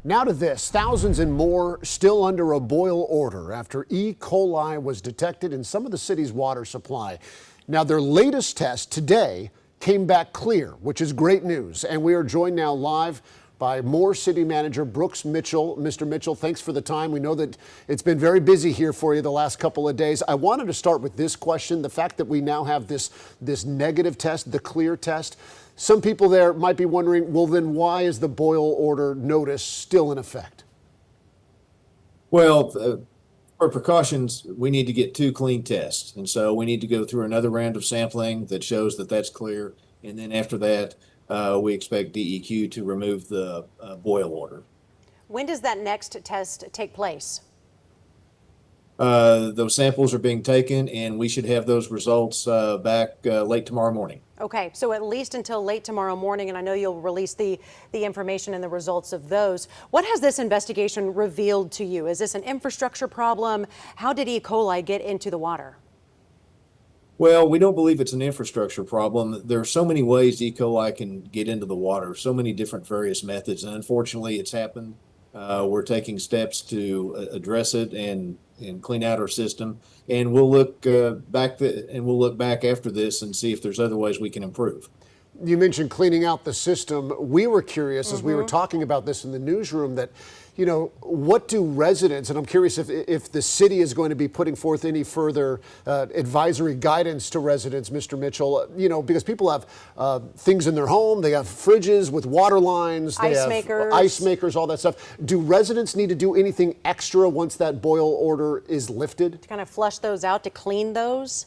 Now to this, thousands and more still under a boil order after E. coli was detected in some of the city's water supply. Now their latest test today came back clear, which is great news. And we are joined now live by Moore City Manager Brooks Mitchell. Mr. Mitchell, thanks for the time. We know that it's been very busy here for you the last couple of days. I wanted to start with this question, the fact that we now have this negative test, the clear test. Some people there might be wondering, well, then why is the boil order notice still in effect? Well, for precautions, we need to get 2 clean tests. And so we need to go through another round of sampling that shows that that's clear. And then after that, we expect DEQ to remove the boil order. When does that next test take place? Those samples are being taken, and we should have those results back late tomorrow morning. Okay, so at least until late tomorrow morning, and I know you'll release the information and the results of those. What has this investigation revealed to you? Is this an infrastructure problem? How did E. coli get into the water? Well, we don't believe it's an infrastructure problem. There are so many ways E. coli can get into the water, so many different various methods, and unfortunately it's happened. We're taking steps to address it and clean out our system, and we'll look back after this and see if there's other ways we can improve. You mentioned cleaning out the system. We were curious as we were talking about this in the newsroom that, you know, what do residents, and I'm curious if the city is going to be putting forth any further advisory guidance to residents, Mr. Mitchell, you know, because people have things in their home, they have fridges with water lines, they have ice makers, all that stuff. Do residents need to do anything extra once that boil order is lifted? To kind of flush those out, to clean those?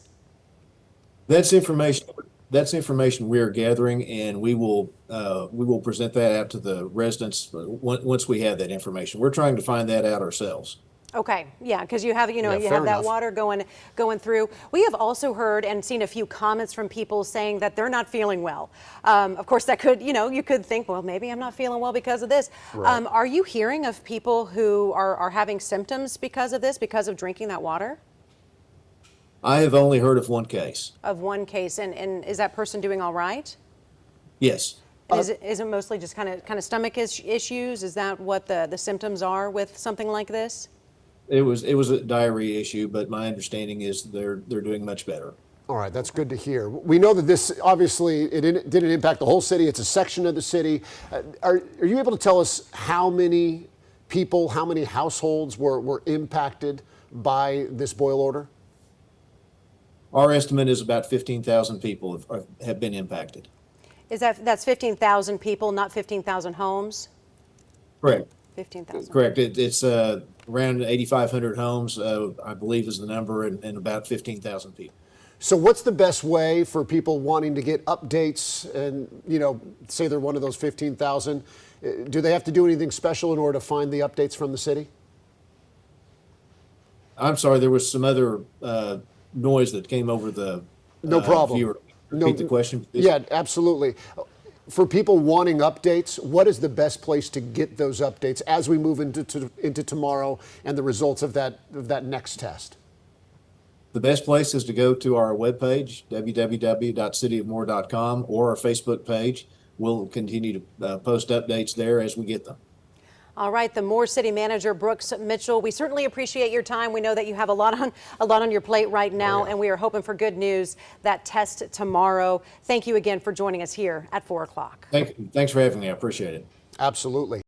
That's information we are gathering, and we will present that out to the residents once we have that information. We're trying to find that out ourselves. Okay, yeah, because you have, you have that water going through. We have also heard and seen a few comments from people saying that they're not feeling well. Of course, that could, you could think, well, maybe I'm not feeling well because of this. Right. Are you hearing of people who are having symptoms because of this, because of drinking that water? I have only heard of one case. Of one case, and is that person doing all right? Yes. Is it mostly just kind of stomach issues? Is that what the symptoms are with something like this? It was a diarrhea issue, but my understanding is they're doing much better. All right, that's good to hear. We know that this, obviously, it didn't impact the whole city. It's a section of the city. Are you able to tell us how many people, how many households were impacted by this boil order? Our estimate is about 15,000 people have been impacted. That's 15,000 people, not 15,000 homes? Correct. 15,000. Correct. It's around 8,500 homes, I believe is the number, and about 15,000 people. So what's the best way for people wanting to get updates and, say they're one of those 15,000? Do they have to do anything special in order to find the updates from the city? I'm sorry, there was some other noise that came over the no problem. Viewer. Repeat the question, please. Yeah, absolutely. For people wanting updates, what is the best place to get those updates as we move into tomorrow and the results of that next test? The best place is to go to our webpage, www.cityofmoore.com, or our Facebook page. We'll continue to post updates there as we get them. All right, the Moore City Manager Brooks Mitchell, we certainly appreciate your time. We know that you have a lot on your plate right now, and we are hoping for good news, that test tomorrow. Thank you again for joining us here at 4 o'clock. Thanks for having me. I appreciate it. Absolutely.